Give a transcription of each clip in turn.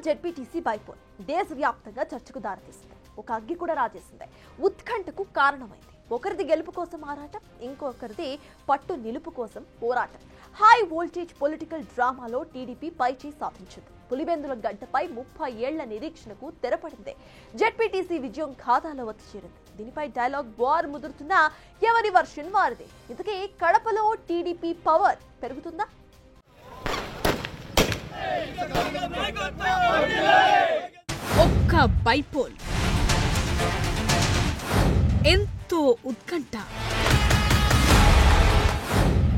ZPTC bypoll దేశవ్యాప్తంగా చర్చకు దారితీసింది. ఒక అగ్గి కూడా రాజేసింది. ఉత్కంఠకు కారణమైంది. ఒకరిది గెలుపు కోసం ఆరాటం, ఇంకొకరిది పట్టు నిలుపు కోసం పోరాటం. హై వోల్టేజ్ పొలిటికల్ డ్రామాలో టీడీపీ పైచేయి సాధించింది. పులివెందుల గడ్డపై 30 ఏళ్ల నిరీక్షణకు తెరపడింది. జెడ్పీటీసీ విజయం ఖాతాలో వచ్చి చేరింది. దీనిపై డైలాగ్ వార్ ముదురుతున్నా ఎవరి వర్షన్ వారిదే. ఇంతకీ కడపలో టీడీపీ పవర్ పెరుగుతుందా? ఒక్క బైపోల్, ఎంతో ఉత్కంఠ,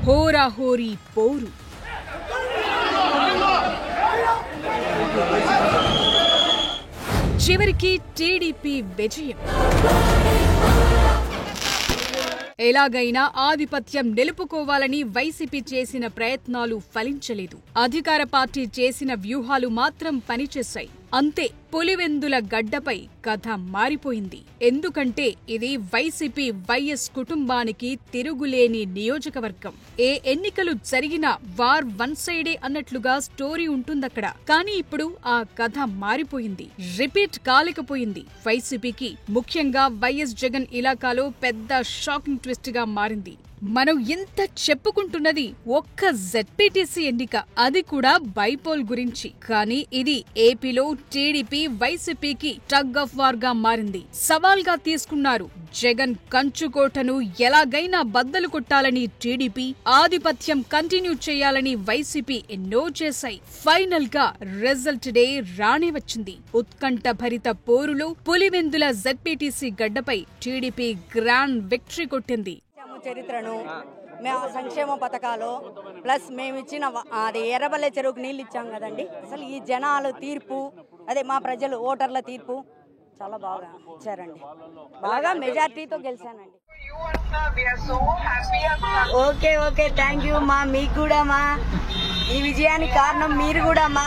హోరాహోరీ పోరు. చివరికి టీడీపీ విజయం. ఎలాగైనా ఆధిపత్యం నిలుపుకోవాలని వైసీపీ చేసిన ప్రయత్నాలు ఫలించలేదు. అధికార పార్టీ చేసిన వ్యూహాలు మాత్రం పనిచేశాయి. అంతే, పులివెందుల గడ్డపై కథ మారిపోయింది. ఎందుకంటే ఇది వైసీపీ వైఎస్ కుటుంబానికి తిరుగులేని నియోజకవర్గం. ఏ ఎన్నికలు జరిగినా వార్ వన్ సైడే అన్నట్లుగా స్టోరీ ఉంటుందక్కడ. కానీ ఇప్పుడు ఆ కథ మారిపోయింది. రిపీట్ కాలేకపోయింది. వైసీపీకి, ముఖ్యంగా వైఎస్ జగన్ ఇలాకాలో పెద్ద షాకింగ్ ట్విస్ట్ గా మారింది. మనం ఇంత చెప్పుకుంటున్నది ఒక్క జెడ్పీటీసీ ఎన్నిక, అది కూడా బైపోల్ గురించి. కానీ ఇది ఏపీలో టీడీపీ వైసీపీకి టగ్ ఆఫ్ వార్ గా మారింది. సవాల్గా తీసుకున్నారు. జగన్ కంచుకోటను ఎలాగైనా బద్దలు కొట్టాలని టీడీపీ, ఆధిపత్యం కంటిన్యూ చేయాలని వైసీపీ ఎన్నో చేశాయి. ఫైనల్ గా రిజల్ట్ డే రానే వచ్చింది. ఉత్కంఠ భరిత పోరులో పులివెందుల జెడ్పీటీసీ గడ్డపై టీడీపీ గ్రాండ్ విక్టరీ కొట్టింది. చరిత్రను, సంక్షేమ పథకాలు, ప్లస్ మేము ఇచ్చిన అది ఎర్రబల్లె చెరువుకు నీళ్ళు ఇచ్చాం కదండి. అసలు ఈ జనాలు తీర్పు, అదే మా ప్రజలు ఓటర్ల తీర్పు చాలా బాగా ఇచ్చారండి. బాగా మెజార్టీతో గెలిచానండి. ఓకే ఓకే, థ్యాంక్ యూ మా. మీకు కూడా మా ఈ విజయానికి కారణం మీరు కూడా మా.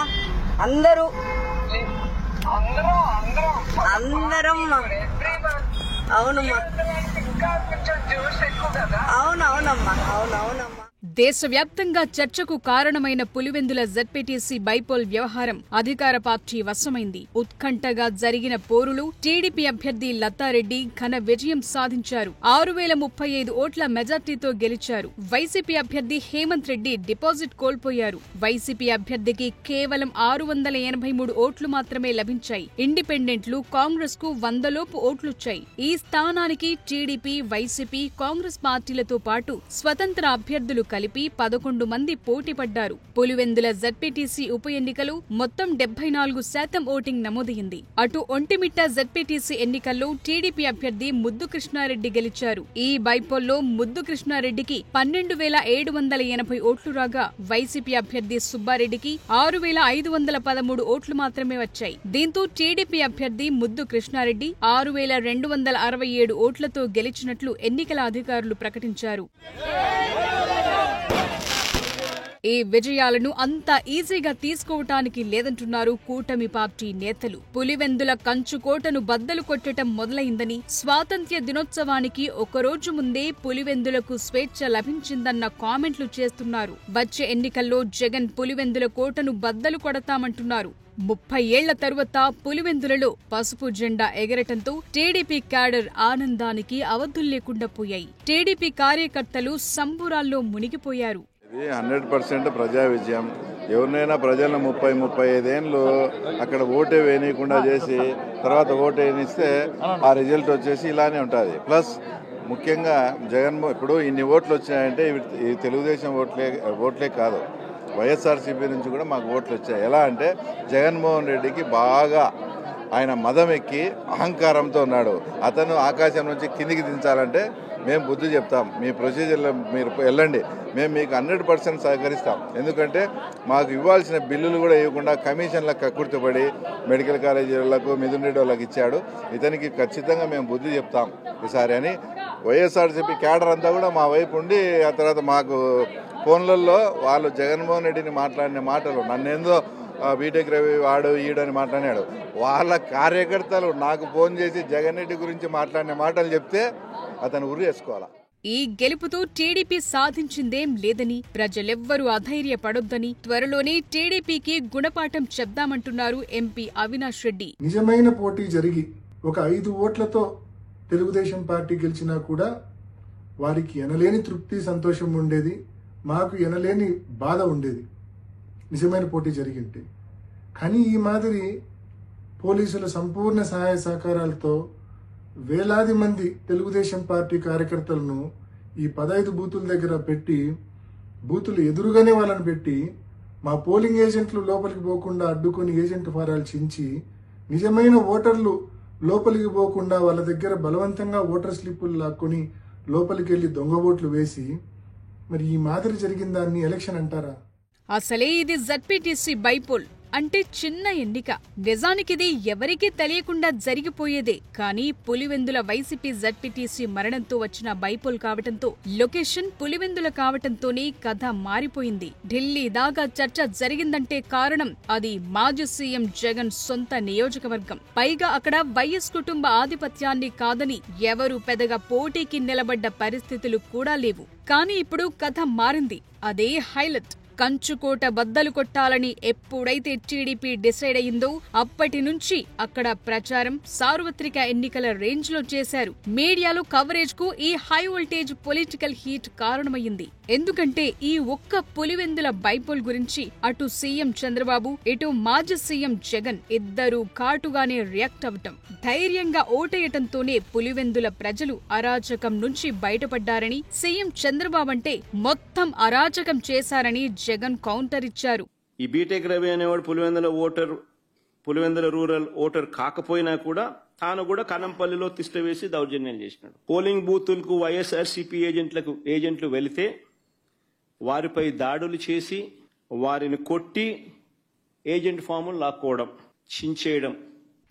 అందరూ అందరం అవునమ్మా, అవునవునమ్మా, అవునవునమ్మా. దేశవ్యాప్తంగా చర్చకు కారణమైన పులివెందుల జెడ్పీటీసీ బైపోల్ వ్యవహారం అధికార పార్టీ వశమైంది. ఉత్కంఠగా జరిగిన పోరులో టీడీపీ అభ్యర్థి లతారెడ్డి ఘన విజయం సాధించారు. 6035 ఓట్ల మెజార్టీతో గెలిచారు. వైసీపీ అభ్యర్థి హేమంత్ రెడ్డి డిపాజిట్ కోల్పోయారు. వైసీపీ అభ్యర్థికి కేవలం 683 ఓట్లు మాత్రమే లభించాయి. ఇండిపెండెంట్లు, కాంగ్రెస్ కు 100 లోపు ఓట్లొచ్చాయి. ఈ స్థానానికి టీడీపీ, వైసీపీ, కాంగ్రెస్ పార్టీలతో పాటు స్వతంత్ర అభ్యర్థులు కలిపి 11 మంది పోటీ పడ్డారు. పులివెందుల జెడ్పీటీసీ ఉప ఎన్నికలో మొత్తం 74% ఓటింగ్ నమోదైంది. అటు ఒంటిమిట్ట జెడ్పీటీసీ ఎన్నికల్లో టీడీపీ అభ్యర్థి ముద్దు కృష్ణారెడ్డి గెలిచారు. ఈ బైపోల్లో ముద్దు కృష్ణారెడ్డికి 12,780 ఓట్లు రాగా, వైసీపీ అభ్యర్థి సుబ్బారెడ్డికి 6,513 ఓట్లు మాత్రమే వచ్చాయి. దీంతో టీడీపీ అభ్యర్థి ముద్దు కృష్ణారెడ్డి 6,267 ఓట్లతో గెలిచినట్లు ఎన్నికల అధికారులు ప్రకటించారు. ఈ విజయాలను అంత ఈజీగా తీసుకోవటానికి లేదంటున్నారు కూటమి పార్టీ నేతలు. పులివెందుల కంచుకోటను బద్దలు కొట్టడం మొదలైందని, స్వాతంత్ర్య దినోత్సవానికి ఒకరోజు ముందే పులివెందులకు స్వేచ్ఛ లభించిందన్న కామెంట్లు చేస్తున్నారు. వచ్చే ఎన్నికల్లో జగన్ పులివెందుల కోటను బద్దలు కొడతామంటున్నారు. 30 ఏళ్ల తరువాత పులివెందులలో పసుపు జెండా ఎగరటంతో టీడీపీ క్యాడర్ ఆనందానికి అవధులు లేకుండా పోయాయి. టీడీపీ కార్యకర్తలు సంబురాల్లో మునిగిపోయారు. ఇది 100% ప్రజా విజయం. ఎవరినైనా ప్రజలను 30-35 ఏళ్ళు అక్కడ ఓటే వేయనీయకుండా చేసి తర్వాత ఓటు వేయనిస్తే ఆ రిజల్ట్ వచ్చేసి ఇలానే ఉంటుంది. ప్లస్ ముఖ్యంగా ఇప్పుడు ఇన్ని ఓట్లు వచ్చాయంటే ఈ తెలుగుదేశం ఓట్లే కాదు, వైఎస్ఆర్సీపీ నుంచి కూడా మాకు ఓట్లు వచ్చాయి. ఎలా అంటే జగన్మోహన్ రెడ్డికి బాగా ఆయన మదం ఎక్కి అహంకారంతో ఉన్నాడు. అతను ఆకాశం నుంచి కిందికి దించాలంటే మేము బుద్ధి చెప్తాం, మీ ప్రొసీజర్లో మీరు వెళ్ళండి, మేము మీకు 100% సహకరిస్తాం. ఎందుకంటే మాకు ఇవ్వాల్సిన బిల్లులు కూడా ఇవ్వకుండా కమిషన్లకు కక్కుర్తిపడి మెడికల్ కాలేజీలకు, మిథున్ రెడ్డి వాళ్ళకి ఇచ్చాడు. ఇతనికి ఖచ్చితంగా మేము బుద్ధి చెప్తాం ఈసారి అని వైఎస్ఆర్సీపీ క్యాడర్ అంతా కూడా మా వైపు ఉండి, ఆ తర్వాత మాకు ఫోన్లలో వాళ్ళు జగన్మోహన్ రెడ్డిని మాట్లాడిన మాటలు, నన్నేందో బీటెక్ రవి వాడు ఈడని మాట్లాడాడు. వాళ్ళ కార్యకర్తలు నాకు ఫోన్ చేసి జగన్ రెడ్డి గురించి మాట్లాడిన మాటలు చెప్తే అతను ఉరి వేసుకోవాలా. ఈ గెలుపుతో టీడీపీ సాధించిందేం లేదని, ప్రజలెవ్వరూ అధైర్యపడొద్దని, త్వరలోనే టీడీపీకి గుణపాఠం చెప్దామంటున్నారు ఎంపీ అవినాష్ రెడ్డి. నిజమైన పోటీ జరిగి ఒక 5 ఓట్లతో తెలుగుదేశం పార్టీ గెలిచినా కూడా వారికి ఎనలేని తృప్తి, సంతోషం ఉండేది. మాకు ఎనలేని బాధ ఉండేది నిజమైన పోటీ జరిగింటే. కానీ ఈ మాదిరి పోలీసుల సంపూర్ణ సహాయ సహకారాలతో వేలాది మంది తెలుగుదేశం పార్టీ కార్యకర్తలను ఈ 15 బూతుల దగ్గర పెట్టి, బూతులు ఎదురుగానే వాళ్ళని పెట్టి, మా పోలింగ్ ఏజెంట్లు లోపలికి పోకుండా అడ్డుకొని ఏజెంట్ ఫారాలు చించి, నిజమైన ఓటర్లు లోపలికి పోకుండా వాళ్ళ దగ్గర బలవంతంగా ఓటర్ స్లిప్పులు లాక్కొని లోపలికి వెళ్లి దొంగ ఓట్లు వేసి, మరి ఈ మాదిరి జరిగిన దాన్ని ఎలక్షన్ అంటారా? అసలే ఇది జడ్పీటీసీ బైపోల్ అంటే చిన్న ఎన్నిక. నిజానికిది ఎవరికీ తెలియకుండా జరిగిపోయేదే. కానీ పులివెందుల వైసీపీ జడ్పీటీసీ మరణంతో వచ్చిన బైపోల్ కావటంతో, లొకేషన్ పులివెందుల కావటంతోనే కథ మారిపోయింది. ఢిల్లీ దాకా చర్చ జరిగిందంటే కారణం అది మాజీ సీఎం జగన్ సొంత నియోజకవర్గం. పైగా అక్కడ వైఎస్ కుటుంబ ఆధిపత్యాన్ని కాదని ఎవరూ పెద్దగా పోటీకి నిలబడ్డ పరిస్థితులు కూడా లేవు. కానీ ఇప్పుడు కథ మారింది. అదే హైలైట్. కంచుకోట బద్దలు కొట్టాలని ఎప్పుడైతే టీడీపీ డిసైడ్ అయిందో అప్పటి నుంచి అక్కడ ప్రచారం సార్వత్రిక ఎన్నికల రేంజ్ లో చేశారు. మీడియాలో కవరేజ్ కు ఈ హై వోల్టేజ్ పొలిటికల్ హీట్ కారణమైంది. ఎందుకంటే ఈ ఒక్క పులివెందుల బైపోల్ గురించి అటు సీఎం చంద్రబాబు, ఇటు మాజీ సీఎం జగన్ ఇద్దరూ ఘాటుగానే రియాక్ట్ అవటం, ధైర్యంగా ఓటేయటంతోనే పులివెందుల ప్రజలు అరాచకం నుంచి బయటపడ్డారని, సీఎం చంద్రబాబు అంటే మొత్తం అరాచకం చేశారని జగన్ కౌంటర్ ఇచ్చారు. ఈ బీటెక్ రవి అనేవాడు పులివెందుల రూరల్ ఓటర్ కాకపోయినా కూడా తాను కూడా కనంపల్లిలో తిష్ట వేసి దౌర్జన్యం చేసినాడు. పోలింగ్ బూతులకు వైఎస్ఆర్సీపీ ఏజెంట్లు వెళితే వారిపై దాడులు చేసి వారిని కొట్టి ఏజెంట్ ఫాములు లాక్కోవడం, చించేయడం.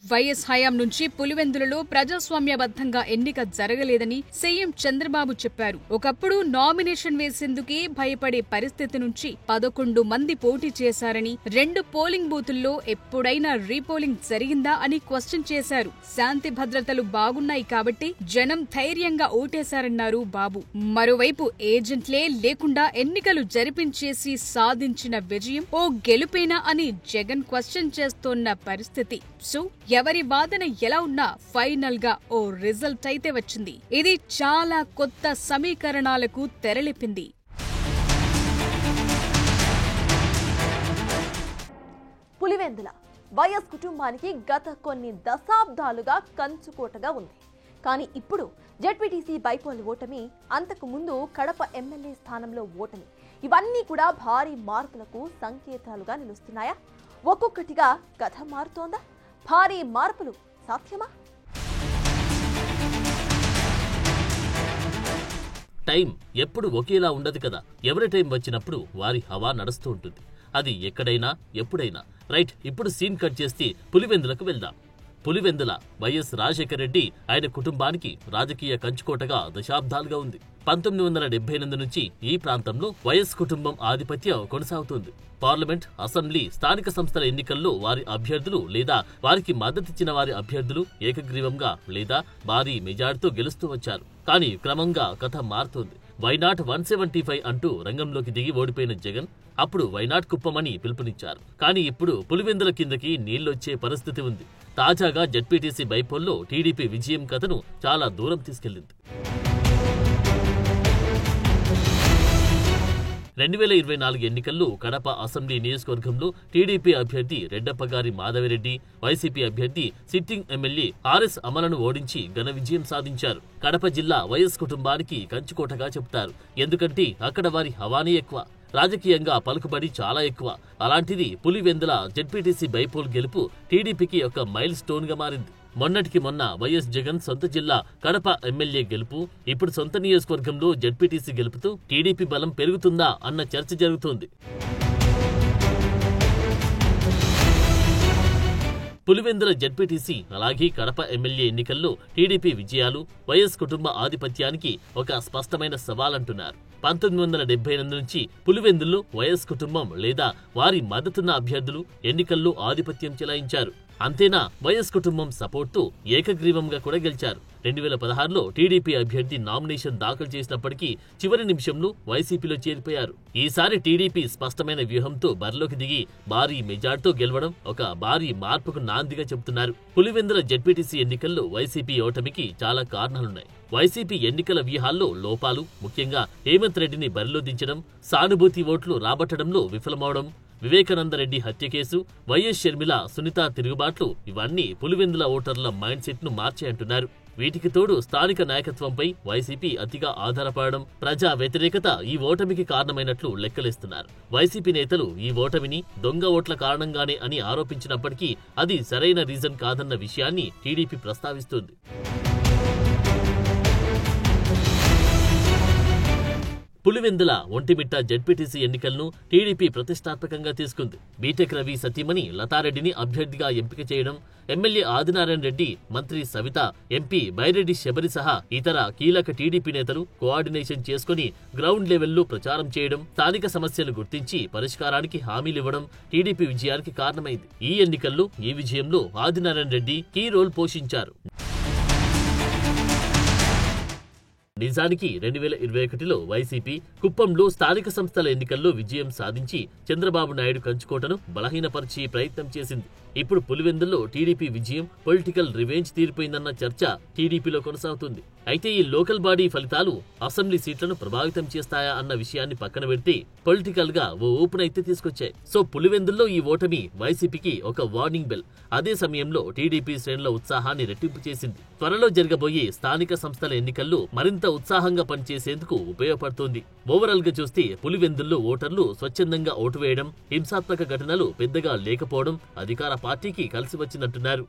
వైఎస్ హయాం నుంచి పులివెందులలో ప్రజాస్వామ్యబద్ధంగా ఎన్నిక జరగలేదని సీఎం చంద్రబాబు చెప్పారు. ఒకప్పుడు నామినేషన్ వేసేందుకే భయపడే పరిస్థితి నుంచి 11 మంది పోటీ చేశారని, 2 పోలింగ్ బూతుల్లో ఎప్పుడైనా రీపోలింగ్ జరిగిందా అని క్వశ్చన్ చేశారు. శాంతి భద్రతలు బాగున్నాయి కాబట్టి జనం ధైర్యంగా ఓటేశారన్నారు బాబు. మరోవైపు ఏజెంట్లే లేకుండా ఎన్నికలు జరిపించేసి సాధించిన విజయం ఓ గెలుపేనా అని జగన్ క్వశ్చన్ చేస్తోన్న పరిస్థితి. సో ఎవరి వాదన ఎలా ఉన్నా ఫైనల్ గా ఓ రిజల్ట్ అయితే వచ్చింది. ఇది చాలా కొత్త సమీకరణాలకు తెరలేపింది. పులివెందుల వైఎస్ కుటుంబానికి గత కొన్ని దశాబ్దాలుగా కంచుకోటగా ఉంది. కానీ ఇప్పుడు జెడ్పీటీసీ బైపోల్ ఓటమి, అంతకు ముందు కడప ఎమ్మెల్యే స్థానంలో ఓటమి, ఇవన్నీ కూడా భారీ మార్పులకు సంకేతాలుగా నిలుస్తున్నాయా? ఒక్కొక్కటిగా కథ మారుతోందా? భారీ మార్పులు సాధ్యమా? టైం ఎప్పుడు ఒకేలా ఉండదు కదా. ఎవరి టైం వచ్చినప్పుడు వారి హవా నడుస్తూ ఉంటుంది. అది ఎక్కడైనా ఎప్పుడైనా. రైట్, ఇప్పుడు సీన్ కట్ చేసి పులివెందులకు వెళ్దాం. పులివెందుల వైఎస్ రాజశేఖర రెడ్డి ఆయన కుటుంబానికి రాజకీయ కంచుకోటగా దశాబ్దాలుగా ఉంది. 1978 నుంచి ఈ ప్రాంతంలో వైఎస్ కుటుంబం ఆధిపత్యం కొనసాగుతుంది. పార్లమెంట్, అసెంబ్లీ, స్థానిక సంస్థల ఎన్నికల్లో వారి అభ్యర్థులు లేదా వారికి మద్దతిచ్చిన వారి అభ్యర్థులు ఏకగ్రీవంగా లేదా భారీ మెజార్టీతో గెలుస్తూ వచ్చారు. కానీ క్రమంగా కథ మారుతోంది. వైనాట్ 175 అంటూ రంగంలోకి దిగి ఓడిపోయిన జగన్ అప్పుడు వైనాట్ కుప్పమని పిలుపునిచ్చారు. కానీ ఇప్పుడు పులివెందుల కిందకి నీళ్లొచ్చే పరిస్థితి ఉంది. తాజాగా జెడ్పీటీసీ బైపోల్లో టీడీపీ విజయం కథను చాలా దూరం తీసుకెళ్లింది. 2024 ఎన్నికల్లో కడప అసెంబ్లీ నియోజకవర్గంలో టీడీపీ అభ్యర్థి రెడ్డప్పగారి మాధవిరెడ్డి, వైసీపీ అభ్యర్థి సిట్టింగ్ ఎమ్మెల్యే ఆర్ఎస్ అమలను ఓడించి ఘన విజయం సాధించారు. కడప జిల్లా వైఎస్ కుటుంబానికి కంచుకోటగా చెబుతారు. ఎందుకంటే అక్కడ వారి హవానీ ఎక్కువ, రాజకీయంగా పలుకుబడి చాలా ఎక్కువ. అలాంటిది పులివెందుల జెడ్పీటీసీ బైపోల్ గెలుపు టీడీపీకి ఒక మైల్ స్టోన్ గా మారింది. మొన్నటికి మొన్న వైఎస్ జగన్ సొంత జిల్లా కడప ఎమ్మెల్యే గెలుపు, ఇప్పుడు సొంత నియోజకవర్గంలో జెడ్పీటీసీ గెలుపుతో టీడీపీ బలం పెరుగుతుందా అన్న చర్చ జరుగుతోంది. పులివెందుల జెడ్పీటీసీ అలాగే కడప ఎమ్మెల్యే ఎన్నికల్లో టీడీపీ విజయాలు వైఎస్ కుటుంబ ఆధిపత్యానికి ఒక స్పష్టమైన సవాలంటున్నారు. 1978 నుంచి పులివెందుల్లో వైఎస్ కుటుంబం లేదా వారి మద్దతున్న అభ్యర్థులు ఎన్నికల్లో ఆధిపత్యం చెలాయించారు. అంతేనా వైఎస్ కుటుంబం సపోర్ట్తో ఏకగ్రీవంగా కూడా గెలిచారు. 2016లో టీడీపీ అభ్యర్థి నామినేషన్ దాఖలు చేసినప్పటికీ చివరి నిమిషంలో వైసీపీలో చేరిపోయారు. ఈసారి టీడీపీ స్పష్టమైన వ్యూహంతో బరిలోకి దిగి భారీ మెజార్టీతో గెలవడం ఒక భారీ మార్పుకు నాందిగా చెబుతున్నారు. పులివెందుల జెడ్పీటీసీ ఎన్నికల్లో వైసీపీ ఓటమికి చాలా కారణాలున్నాయి. వైసీపీ ఎన్నికల వ్యూహాల్లో లోపాలు, ముఖ్యంగా హేమంత్ రెడ్డిని బరిలో దించడం, సానుభూతి ఓట్లు రాబట్టడంలో విఫలమవడం, వివేకానందరెడ్డి హత్య కేసు, వైఎస్ షర్మిల, సునీత తిరుగుబాట్లు ఇవన్నీ పులివెందుల ఓటర్ల మైండ్ సెట్ ను మార్చాయంటున్నారు. వీటికి తోడు స్థానిక నాయకత్వంపై వైసీపీ అతిగా ఆధారపడడం, ప్రజా వ్యతిరేకత ఈ ఓటమికి కారణమైనట్లు లెక్కలేస్తున్నారు. వైసీపీ నేతలు ఈ ఓటమిని దొంగ ఓట్ల కారణంగానే అని ఆరోపించినప్పటికీ అది సరైన రీజన్ కాదన్న విషయాన్ని టీడీపీ ప్రస్తావిస్తోంది. పులివెందుల ఒంటిమిట్ట జెడ్పీటీసీ ఎన్నికలను టీడీపీ ప్రతిష్టాత్మకంగా తీసుకుంది. బీటెక్ రవి సతీమణి లతారెడ్డిని అభ్యర్థిగా ఎంపిక చేయడం, ఎమ్మెల్యే ఆదినారాయణ రెడ్డి, మంత్రి సవిత, ఎంపీ బైరెడ్డి శబరి సహా ఇతర కీలక టీడీపీ నేతలు కోఆర్డినేషన్ చేసుకుని గ్రౌండ్ లెవెల్లో ప్రచారం చేయడం, స్థానిక సమస్యలు గుర్తించి పరిష్కారానికి హామీలివ్వడం టీడీపీ విజయానికి కారణమైంది. ఈ ఎన్నికల్లో ఈ విజయంలో ఆదినారాయణ రెడ్డి కీ రోల్ పోషించారు. నిజానికి 2021లో వైసీపీ కుప్పంలో స్థానిక సంస్థల ఎన్నికల్లో విజయం సాధించి చంద్రబాబు నాయుడు కంచుకోటను బలహీనపరిచే ప్రయత్నం చేసింది. ఇప్పుడు పులివెందుల్లో టీడీపీ విజయం పొలిటికల్ రివెంజ్ తీరిపోయిందన్న చర్చ టీడీపీలో కొనసాగుతుంది. అయితే ఈ లోకల్ బాడీ ఫలితాలు అసెంబ్లీ సీట్లను ప్రభావితం చేస్తాయా అన్న విషయాన్ని పక్కన పెడితే పొలిటికల్ గా ఓ ఓపెన్ అయితే తీసుకొచ్చాయి. సో పులివెందుల్లో ఈ ఓటమి వైసీపీకి ఒక వార్నింగ్ బెల్. అదే సమయంలో టీడీపీ శ్రేణుల ఉత్సాహాన్ని రెట్టింపు చేసింది. త్వరలో జరగబోయే స్థానిక సంస్థల ఎన్నికల్లో మరింత ఉత్సాహంగా పనిచేసేందుకు ఉపయోగపడుతోంది. ఓవరాల్ గా చూస్తే పులివెందుల్లో ఓటర్లు స్వచ్ఛందంగా ఓటు వేయడం, హింసాత్మక ఘటనలు పెద్దగా లేకపోవడం అధికార పార్టీకి కలిసి వచ్చినట్టున్నారు.